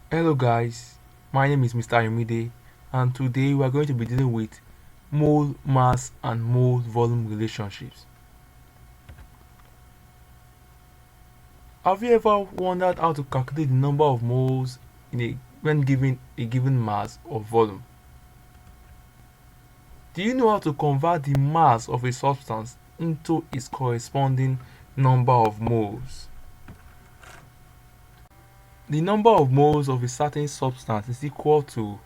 Hello guys, my name is Mr. Ayomide and today we are going to be dealing with mole mass and mole volume relationships. Have you ever wondered how to calculate the number of moles when given a given mass or volume? Do you know how to convert the mass of a substance into its corresponding number of moles? The number of moles of a certain substance is equal to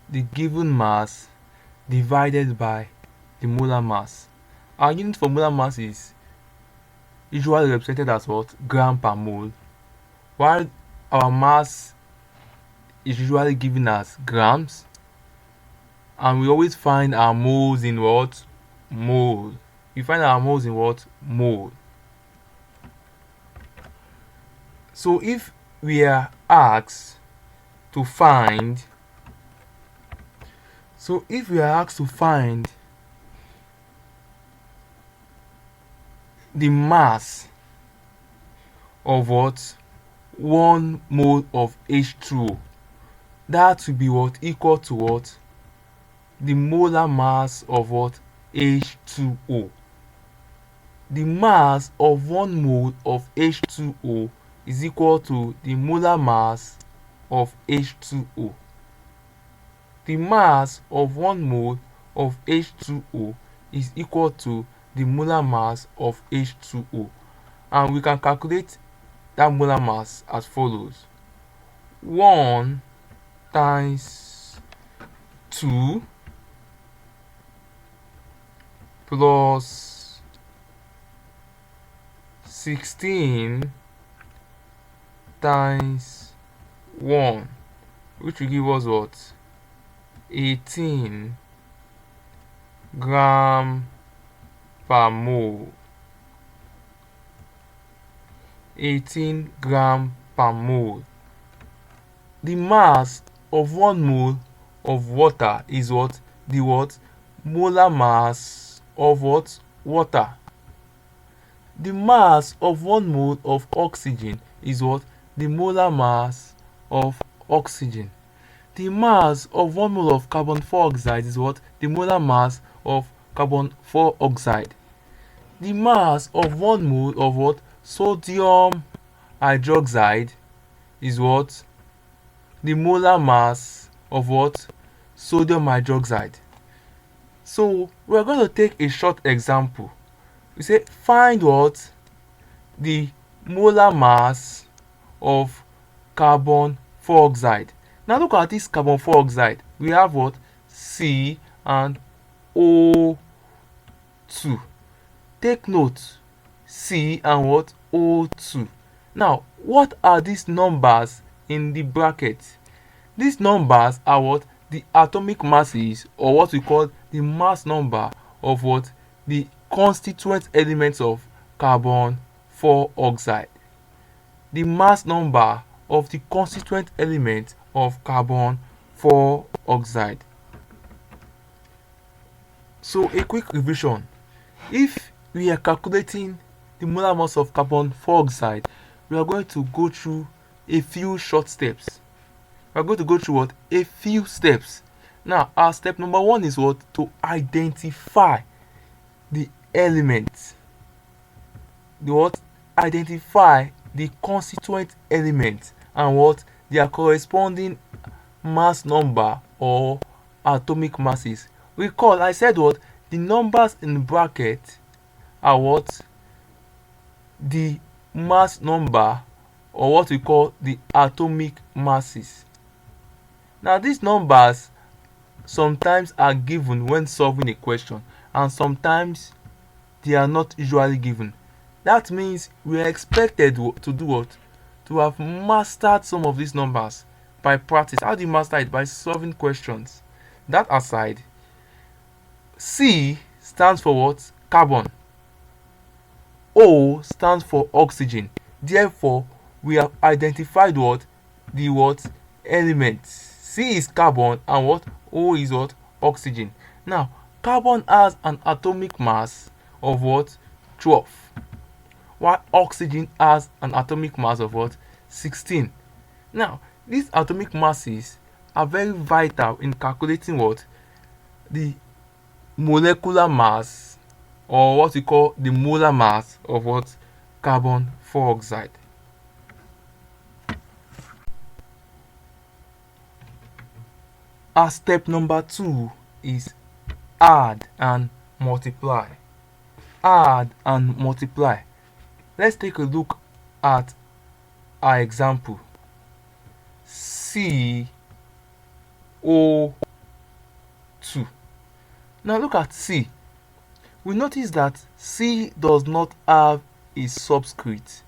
the given mass divided by the molar mass. Our unit for molar mass is usually represented as what? Gram per mole, while our mass is usually given as grams, and we always find our moles in what? Mole. We find our moles in what? Mole. So if we are asked to find the mass of what? 1 mole of H2O, that will be what? Equal to what? The molar mass of what? H2O. The mass of 1 mole of H2O is equal to the molar mass of H2O. The mass of 1 mole of H2O is equal to the molar mass of H2O, and we can calculate that molar mass as follows: 1 times 2 plus 16 times 1, which will give us what? 18 gram per mole. 18 gram per mole. The mass of 1 mole of water is what? The what? Molar mass of what? Water. The mass of 1 mole of oxygen is what? The molar mass of oxygen. The mass of 1 mole of carbon dioxide is what? The molar mass of carbon dioxide. The mass of 1 mole of what? Sodium hydroxide is what? The molar mass of what? Sodium hydroxide. So we are going to take a short example. We say find what? The molar mass of carbon dioxide. Now look at this carbon dioxide. We have what? C and O2. Take note, C and what? O2. Now, what are these numbers in the bracket? These numbers are what? The atomic masses, or what we call the mass number of what? The constituent elements of carbon dioxide. The mass number of the constituent element of carbon dioxide. So a quick revision: if we are calculating the molar mass of carbon dioxide, we are going to go through a few short steps. We are going to go through what? A few steps. Now, our step number 1 is what? To identify the elements. The what? Identify the constituent elements and what? Their corresponding mass number or atomic masses. Recall, I said what? The numbers in the bracket are what? The mass number, or what we call the atomic masses. Now, these numbers sometimes are given when solving a question, and sometimes they are not usually given. That means we are expected to do what? To have mastered some of these numbers by practice. How do you master it? By solving questions. That aside, C stands for what? Carbon. O stands for oxygen. Therefore, we have identified what? The what? Elements. C is carbon and what? O is what? Oxygen. Now, carbon has an atomic mass of what? 12, while oxygen has an atomic mass of what? 16. Now, These atomic masses are very vital in calculating what? The molecular mass, or what we call the molar mass of what? Carbon dioxide. Our step number 2 is add and multiply. Add and multiply. Let's take a look at our example. CO2. Now look at C. We notice that C does not have a subscript.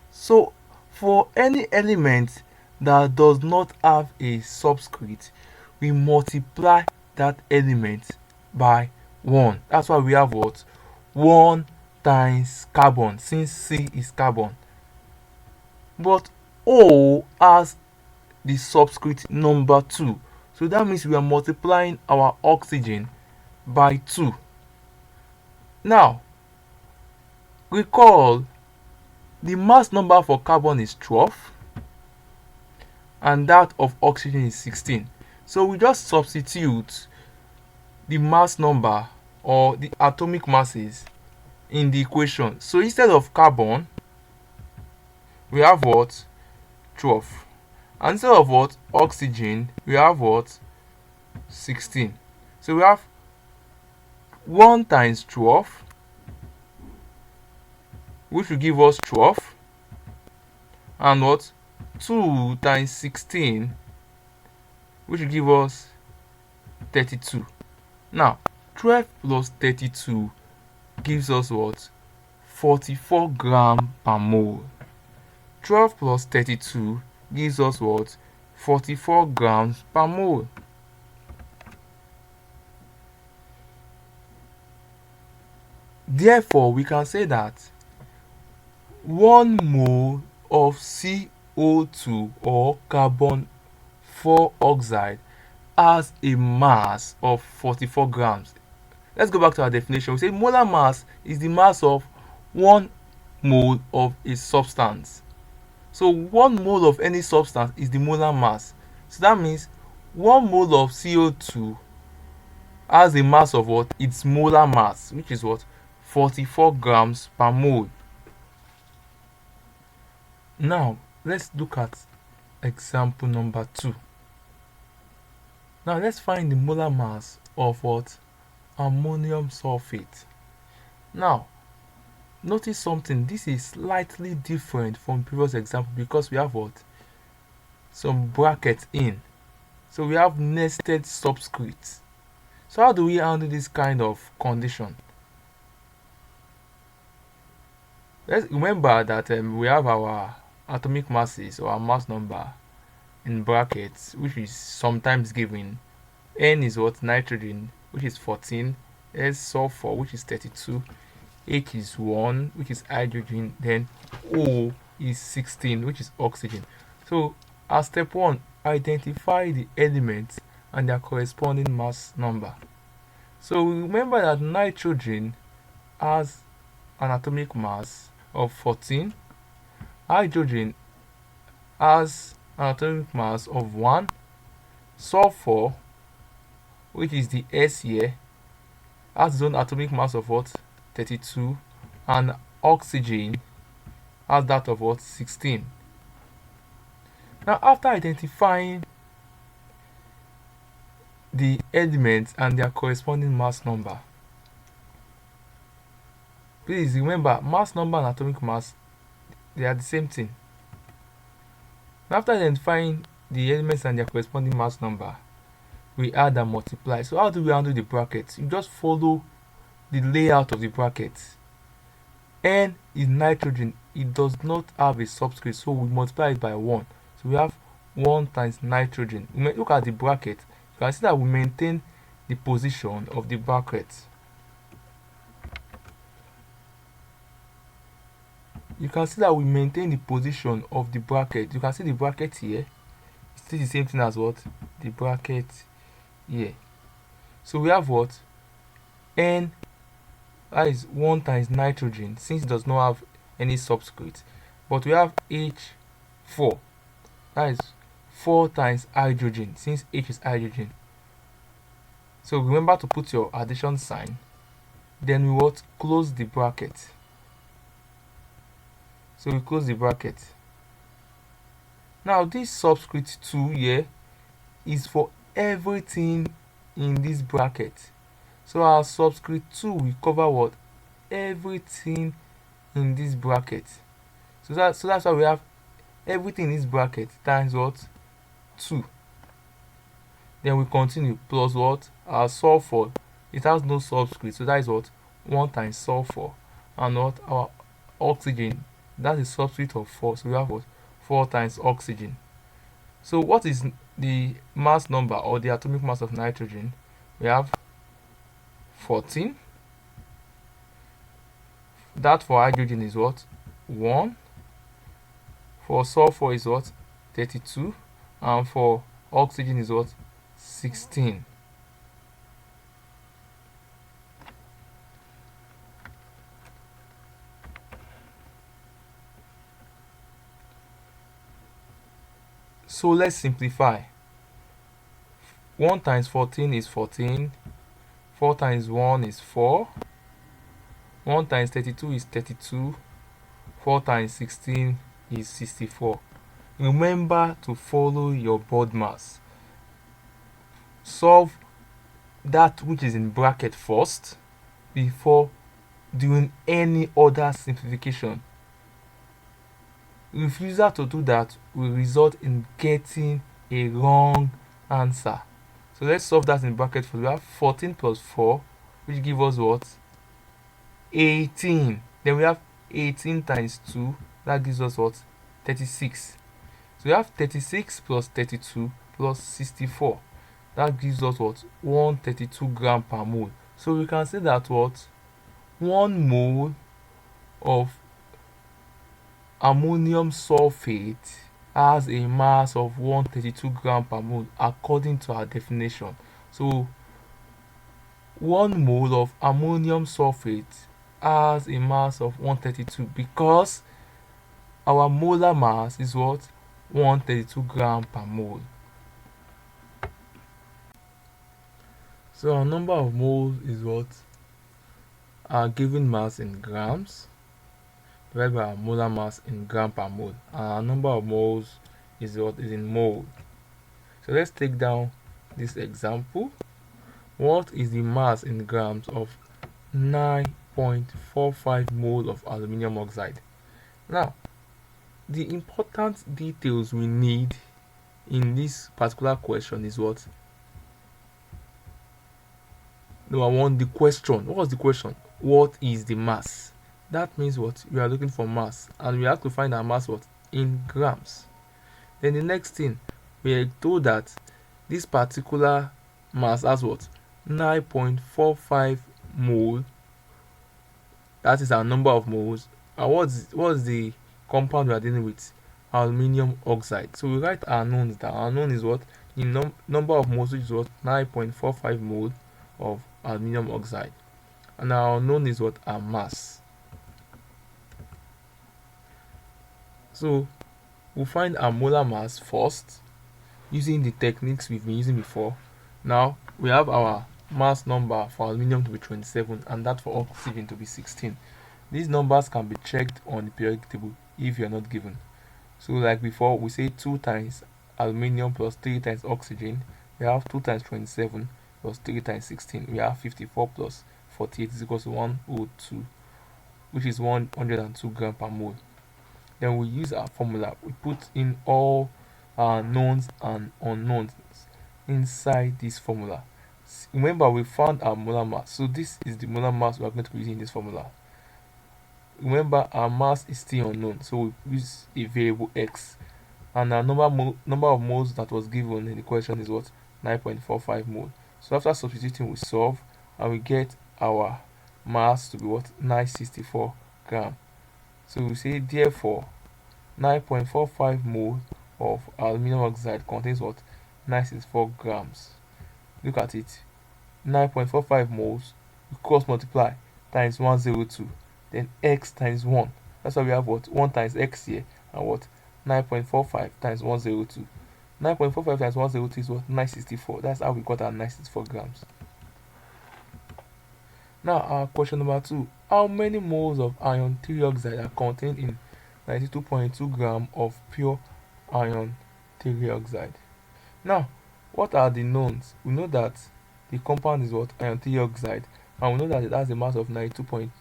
So for any element that does not have a subscript, we multiply that element by 1. That's why we have what? 1 times carbon, since C is carbon. But O has the subscript number 2. So that means we are multiplying our oxygen by 2. Now, recall the mass number for carbon is 12 and that of oxygen is 16. So we just substitute the mass number or the atomic masses in the equation. So instead of carbon, we have what? 12. And instead of what? Oxygen, we have what? 16. So we have 1 times 12, which will give us 12, and what? 2 times 16, which will give us 32. Now 12 plus 32 gives us what? 44 grams per mole. 12 plus 32 gives us what? 44 grams per mole. Therefore, we can say that 1 mole of CO2 or carbon dioxide has a mass of 44 grams. Let's go back to our definition. We say molar mass is the mass of 1 mole of a substance. So 1 mole of any substance is the molar mass. So that means 1 mole of CO2 has a mass of what? Its molar mass, which is what? 44 grams per mole. Now let's look at example number 2. Now let's find the molar mass of what? Ammonium sulfate. Now notice something. This is slightly different from previous example because we have what? Some brackets in. So we have nested subscripts. So how do we handle this kind of condition? Let's remember that we have our atomic masses or our mass number in brackets, which is sometimes given. N is what? Nitrogen, which is 14. S sulfur, which is 32. H is 1, which is hydrogen. Then O is 16, which is oxygen. So as step 1, identify the elements and their corresponding mass number. So remember that nitrogen has an atomic mass of 14. Hydrogen has an atomic mass of 1. Sulfur, which is the S here, has its own atomic mass of what? 32. And oxygen has that of what? 16. Now after identifying the elements and their corresponding mass number, please remember, mass number and atomic mass, they are the same thing. After identifying the elements and their corresponding mass number, we add and multiply. So how do we handle the brackets? You just follow the layout of the brackets. N is nitrogen. It does not have a subscript, so we multiply it by 1. So we have 1 times nitrogen. Look at the bracket. You can see that we maintain the position of the bracket. You can see that we maintain the position of the bracket. You can see the bracket here. It's still the same thing as what? The bracket here. So we have what? N, that is 1 times nitrogen, since it does not have any subscript. But we have H4, that is 4 times hydrogen, since H is hydrogen. So remember to put your addition sign. Then we what? Close the bracket. So we close the bracket. Now this subscript 2 here is for everything in this bracket. So our subscript 2 will cover what? Everything in this bracket. So that's why we have everything in this bracket times what? 2. Then we continue plus what? Our sulfur, it has no subscript, so that is what? 1 times sulfur. And what? Our oxygen, that is subscript of 4, so we have what? 4 times oxygen. So what is the mass number or the atomic mass of nitrogen? We have 14. That for hydrogen is what? 1. For sulfur is what? 32. And for oxygen is what? 16. So let's simplify. 1 times 14 is 14. 4 times 1 is 4. 1 times 32 is 32. 4 times 16 is 64. Remember to follow your board mass. Solve that which is in bracket first before doing any other simplification. Refusal to do that will result in getting a wrong answer. So let's solve that in bracket first. We have 14 plus 4, which gives us what? 18. Then we have 18 times 2, that gives us what? 36. So we have 36 plus 32 plus 64. That gives us what? 132 gram per mole. So we can say that what? 1 mole of ammonium sulfate has a mass of 132 gram per mole according to our definition. So 1 mole of ammonium sulfate has a mass of 132 because our molar mass is what? 132 gram per mole. So our number of moles is what? Our given mass in grams divided by our molar mass in gram per mole. And our number of moles is what? Is in mole. So let's take down this example. What is the mass in grams of 9.45 mole of aluminium oxide? Now, the important details we need in this particular question is what? Number 1, the question. What was the question? What is the mass? That means what? We are looking for mass, and we have to find our mass what? In grams. Then the next thing, we are told that this particular mass has what? 9.45 mole. That is our number of moles. And what's the compound we are dealing with? Aluminium oxide. So we write our knowns down. Our known is what? The number of moles, which is what? 9.45 mole of aluminium oxide. And our unknown is what? Our mass. So we'll find our molar mass first using the techniques we've been using before. Now we have our mass number for aluminium to be 27 and that for oxygen to be 16. These numbers can be checked on the periodic table if you're not given. So like before, we say 2 times aluminium plus 3 times oxygen. We have 2 times 27 plus 3 times 16. We have 54 plus 48 is equal to 102, which is 102 gram per mole. Then we use our formula. We put in all our knowns and unknowns inside this formula. Remember, we found our molar mass, so this is the molar mass we are going to be using in this formula. Remember, our mass is still unknown, so we use a variable x, and our number of moles that was given in the question is what? 9.45 mole. So after substituting, we solve and we get our mass to be what? 964 gram. So we say therefore 9.45 mole of aluminum oxide contains what? 964 grams. Look at it. 9.45 moles, we cross multiply times 102, then x times 1. That's why we have what? 1 times x here, and what? 9.45 times 102. 9.45 times 102 is what? 964. That's how we got our 964 grams. Now, our question number 2. How many moles of iron trioxide are contained in 92.2 gram of pure iron trioxide? Now, what are the knowns? We know that the compound is what? Iron trioxide. And we know that it has a mass of 92.2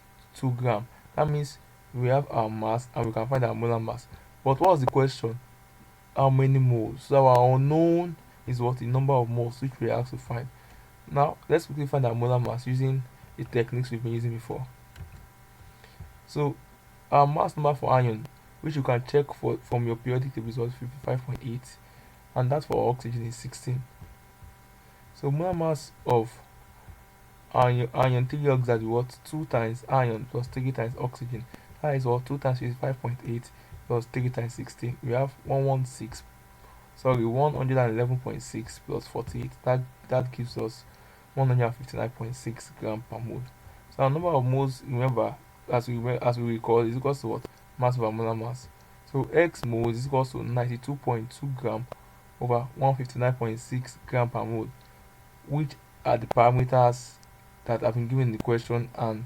gram. That means we have our mass and we can find our molar mass. But what's the question? How many moles? So our unknown is what? The number of moles which we have to find. Now, let's quickly find our molar mass using the techniques we've been using before. So, our mass number for iron, which you can check from your periodic table, is 55.8, and that for oxygen is 16. So, molar mass of iron trioxide is what? 2 times iron plus 3 times oxygen. That is what? 2 times 55.8 plus 3 times 16. We have 111.6 plus 48. That gives us 159.6 gram per mole. So our number of moles, remember, as we recall, is equal to what? Mass over molar mass. So x moles is equal to 92.2 gram over 159.6 gram per mole, which are the parameters that have been given in the question, and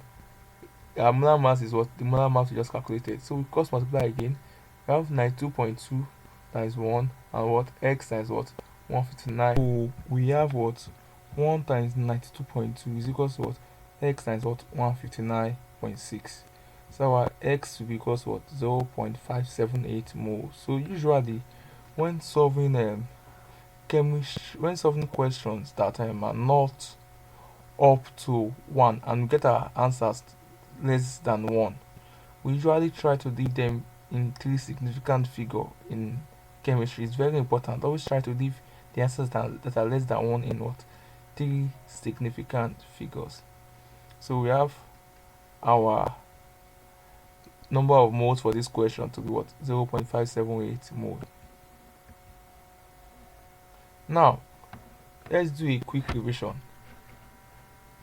our molar mass is what? The molar mass we just calculated. So we cross multiply again. We have 92.2 times 1 and what? X times what? 159. So we have what? 1 times 92.2 is equal to what? X times what? 159.6. So our X will be equal to what? 0.578 moles. So usually when solving when solving questions that are not up to 1 and we get our answers less than 1, we usually try to leave them in 3 significant figure. In chemistry, it's very important. Always try to leave the answers that are less than 1 in what? 3 significant figures. So we have our number of moles for this question to be what? 0.578 mole. Now, let's do a quick revision.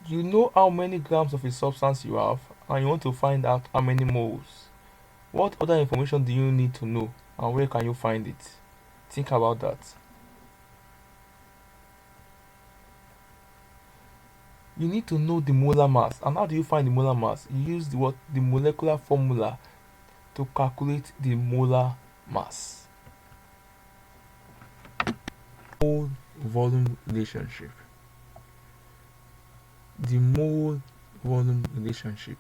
You know how many grams of a substance you have, and you want to find out how many moles. What other information do you need to know, and where can you find it? Think about that. You need to know the molar mass. And how do you find the molar mass? You use the molecular formula to calculate the molar mass. Mole volume relationship. The mole volume relationship.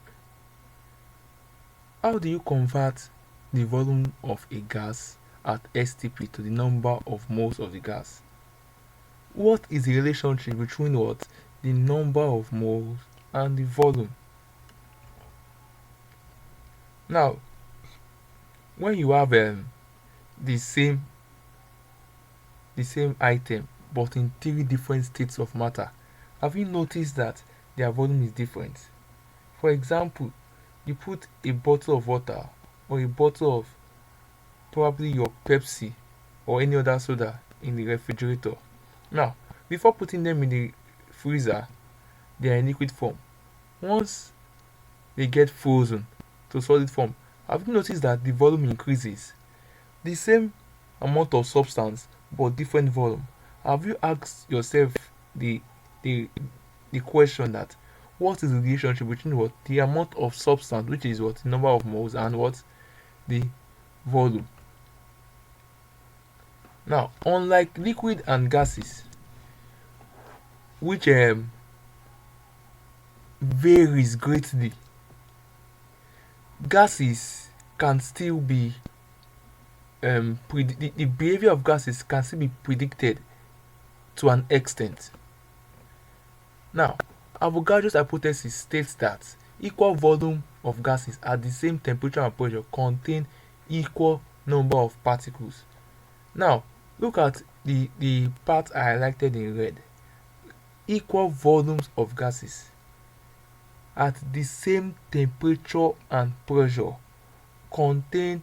How do you convert the volume of a gas at STP to the number of moles of the gas? What is the relationship between what? The number of moles and the volume. Now, when you have the same item but in 3 different states of matter, have you noticed that their volume is different? For example, you put a bottle of water or a bottle of probably your Pepsi or any other soda in the refrigerator. Now, before putting them in the freezer, they are in liquid form. Once they get frozen to solid form, have you noticed that the volume increases? The same amount of substance but different volume. Have you asked yourself the question that what is the relationship between what? The amount of substance, which is what? The number of moles, and what? The volume. Now, unlike liquid and gases, which varies greatly, gases can still be the behavior of gases can still be predicted to an extent. Now, Avogadro's hypothesis states that equal volume of gases at the same temperature and pressure contain equal number of particles. Now, look at the part I highlighted in red. Equal volumes of gases at the same temperature and pressure contain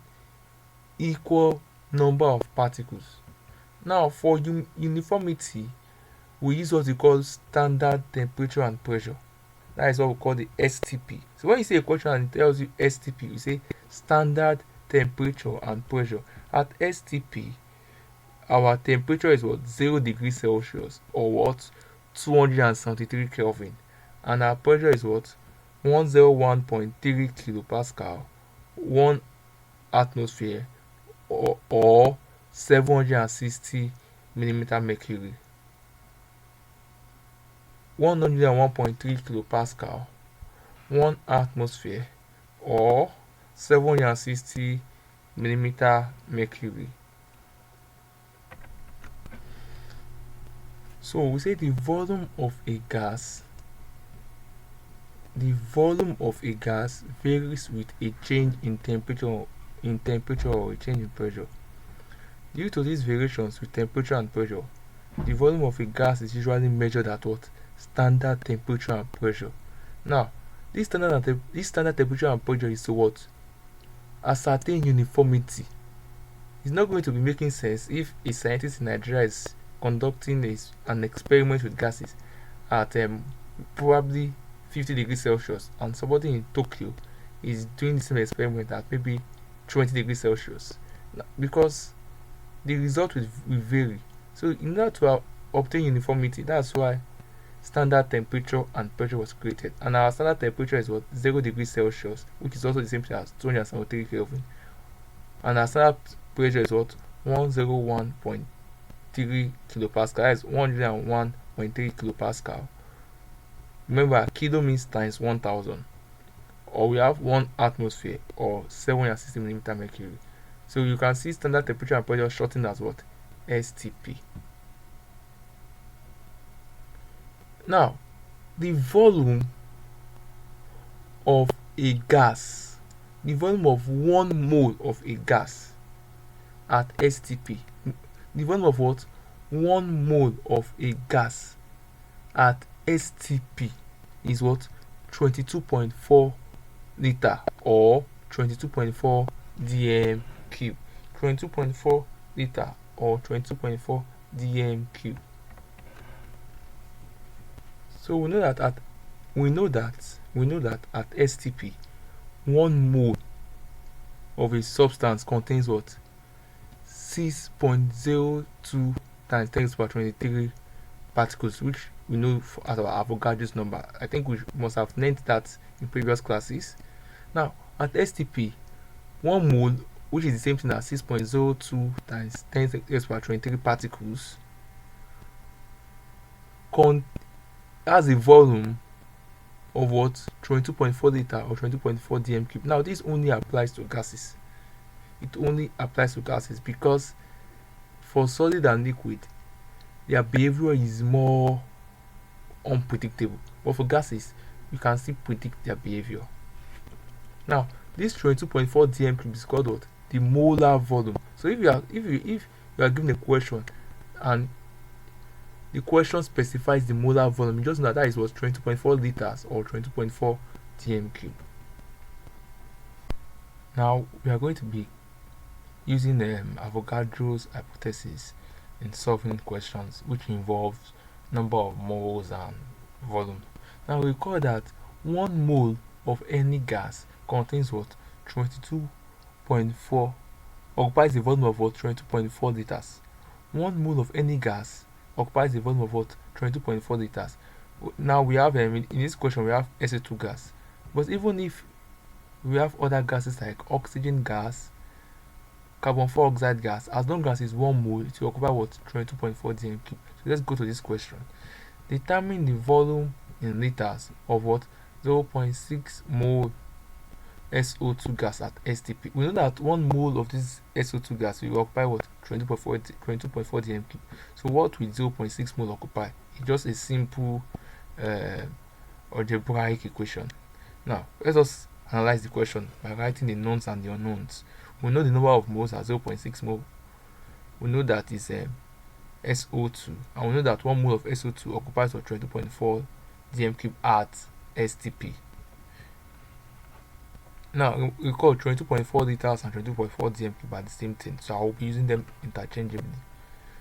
equal number of particles. Now, for uniformity, we use what we call standard temperature and pressure. That is what we call the STP. So when you see a question and it tells you STP, you say standard temperature and pressure. At STP, our temperature is what, 0 degrees Celsius, or what, 273 Kelvin, and our pressure is what, 101.3 kilopascal, 1 atmosphere, or 760 millimeter mercury. 101.3 kilopascal, 1 atmosphere, or 760 millimeter mercury. So we say the volume of a gas varies with a change in temperature or a change in pressure. Due to these variations with temperature and pressure, the volume of a gas is usually measured at what? Standard temperature and pressure. Now, this standard temperature and pressure is to what? Ascertain uniformity. It's not going to be making sense if a scientist in Nigeria is conducting an experiment with gases at probably 50 degrees Celsius, and somebody in Tokyo is doing the same experiment at maybe 20 degrees Celsius, because the result will vary. So in order to obtain uniformity, that's why standard temperature and pressure was created. And our standard temperature is what? 0 degrees Celsius, which is also the same thing as 273 Kelvin. And our standard pressure is what? 101.3 kilopascal. That is 101.3 kilopascal. Remember, kilo means times 1000. Or we have 1 atmosphere, or 760 millimeter mercury. So you can see standard temperature and pressure shortened as what? STP. Now, the volume of a gas, the volume of 1 mole of a gas at STP, the volume of what? 1 mole of a gas at STP is what? 22.4 liter, or 22.4 dm cube. 22.4 liter, or 22.4 dm cube. So we know that at STP, 1 mole of a substance contains what? 6.02 times 10 to the power 23 particles, which we know as our Avogadro's number. I think we must have learned that in previous classes. Now, at STP, 1 mole, which is the same thing as 6.02 times 10 to the power 23 particles, has a volume of what? 22.4 liter, or 22.4 dm cube. Now, this only applies to gases. It only applies to gases because for solid and liquid, their behavior is more unpredictable. But for gases, you can still predict their behavior. Now, this 22.4 dm cube is called what? The molar volume. So if you are given a question and the question specifies the molar volume, you just know that is what? 22.4 liters, or 22.4 dm cube. Now we are going to be using Avogadro's hypothesis in solving questions which involves number of moles and volume. Now recall that 1 mole of any gas contains what? 22.4, occupies the volume of what? 22.4 liters. 1 mole of any gas occupies the volume of what? 22.4 liters. Now we have in this question we have SO2 gas, but even if we have other gases like oxygen gas, carbon dioxide gas, as long as it's 1 mole, it will occupy what? 22.4 dm cube. So let's go to this question. Determine the volume in liters of what? 0.6 mole SO2 gas at STP. We know that 1 mole of this SO2 gas will occupy what? 22.4 dm cube. So what will 0.6 mole occupy? It's just a simple algebraic equation. Now let us analyze the question by writing the knowns and the unknowns. We know the number of moles are 0.6 mole. We know that is SO2, and we know that 1 mole of SO2 occupies 22.4 dm cube at STP. Now we call 22.4 liters and 22.4 dm cube are the same thing, so I will be using them interchangeably.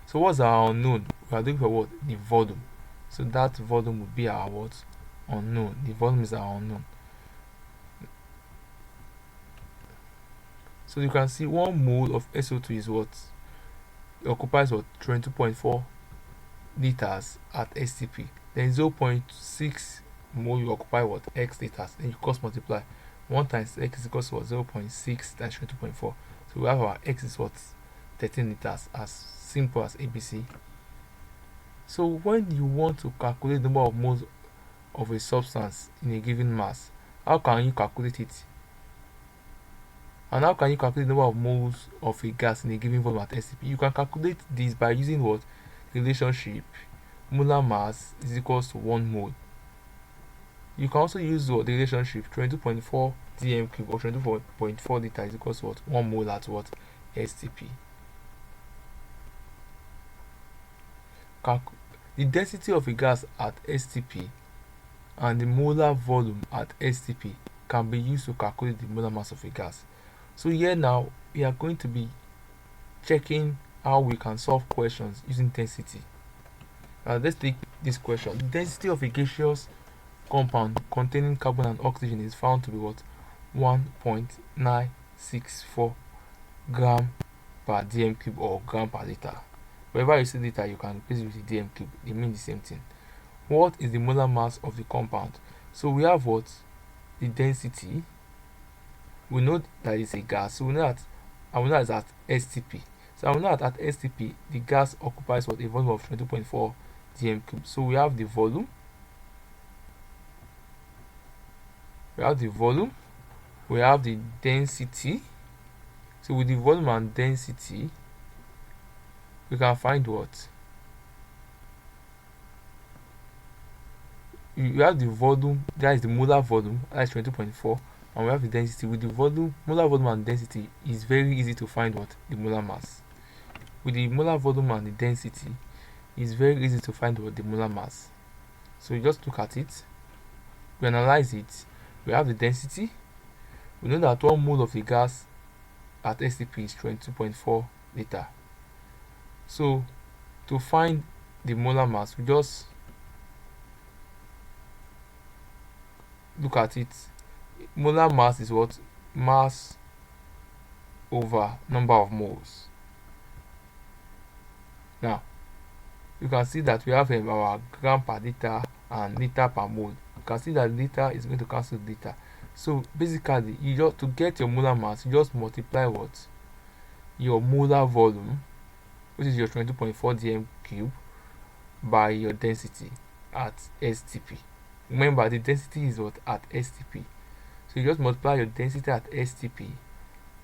So what's our unknown? We are looking for what? The volume. So that volume would be our what? Unknown. The volume is our unknown. So you can see 1 mole of SO2 is what? it occupies what 22.4 liters at STP. Then 0.6 mole you occupy what x liters. Then you cross multiply. 1 times x is equals to what 0.6 times 22.4. So we have our x is what 13 liters, as simple as ABC. So when you want to calculate the number of moles of a substance in a given mass, how can you calculate it? And how can you calculate the number of moles of a gas in a given volume at STP? You can calculate this by using what? Relationship molar mass is equals to 1 mole. You can also use what? The relationship 22.4 dm cube or 24.4 liter is equals to what? 1 mole at what? STP. The density of a gas at STP and the molar volume at STP can be used to calculate the molar mass of a gas. So here now we are going to be checking how we can solve questions using density. Let's take this question. The density of a gaseous compound containing carbon and oxygen is found to be what? 1.964 gram per dm cube or gram per liter. Wherever you see liter, you can replace it with the dm cube. They mean the same thing. What is the molar mass of the compound? So we have what? The density. We know that it's a gas. So we know that, and we know that it's at STP. So we know that at STP, the gas occupies what? A volume of 22.4 dm cube. So we have the volume. We have the density. So with the volume and density, we can find what? You have the volume, that is the molar volume, that is 22.4, and we have the density. With the volume, molar volume and density, is very easy to find what? The molar mass. With the molar volume and the density, it's very easy to find what? The molar mass. So you just look at it, we analyze it, we have the density. We know that 1 mole of the gas at STP is 22.4 liter. So to find the molar mass, we just look at it. Molar mass is what? Mass over number of moles. Now you can see that we have our gram per liter and liter per mole. You can see that liter is going to cancel liter. So basically, you just, to get your molar mass, you just multiply what? Your molar volume, which is your 22.4 dm cube, by your density at STP. Remember, the density is what? At STP. So you just multiply your density at STP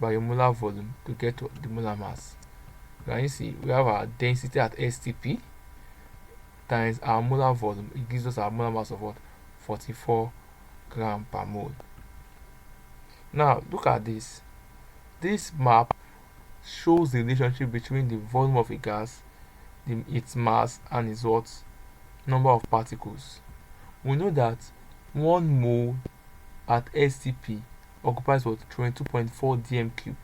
by your molar volume to get the molar mass. Now you see, we have our density at STP times our molar volume. It gives us our molar mass of what? 44 gram per mole. Now look at this. This map shows the relationship between the volume of a gas, its mass, and its what? Number of particles. We know that 1 mole at STP occupies what? 22.4 dm cube.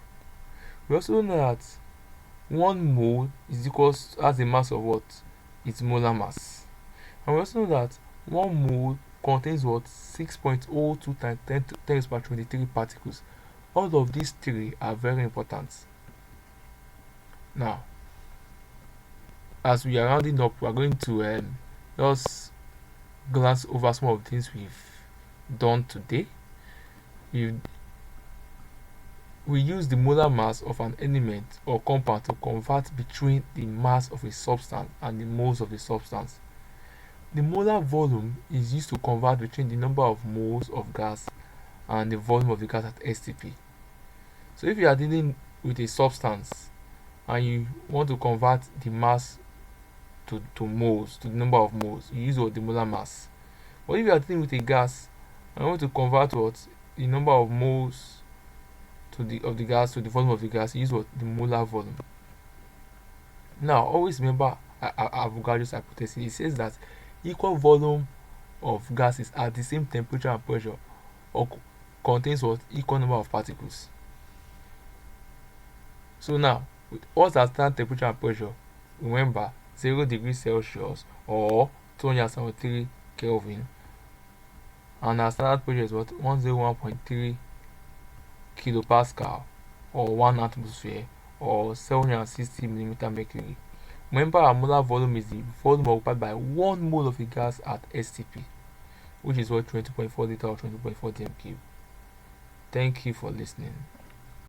We also know that 1 mole is equals as a mass of what? Its molar mass. And we also know that 1 mole contains what? 6.02 times 10 to 10 power 23 particles. All of these three are very important. Now, as we are rounding up, we are going to just glance over some of the things we've done today. We use the molar mass of an element or compound to convert between the mass of a substance and the moles of a substance. The molar volume is used to convert between the number of moles of gas and the volume of the gas at STP. So if you are dealing with a substance and you want to convert the mass to moles, to the number of moles, you use what? The molar mass. But if you are dealing with a gas and you want to convert what? The number of moles of the gas to the volume of the gas, you use what? The molar volume. Now always remember Avogadro's hypothesis. It says that equal volume of gases at the same temperature and pressure or contains what? Equal number of particles. So now, what's our standard temperature and pressure? Remember, 0 degrees Celsius or 273 Kelvin. And our standard pressure is what? 101.3 kilopascal or 1 atmosphere or 760 millimeter mercury. Remember, our molar volume is the volume occupied by 1 mole of a gas at STP, which is what 20.4 liter or 20.4 dm cube. Thank you for listening.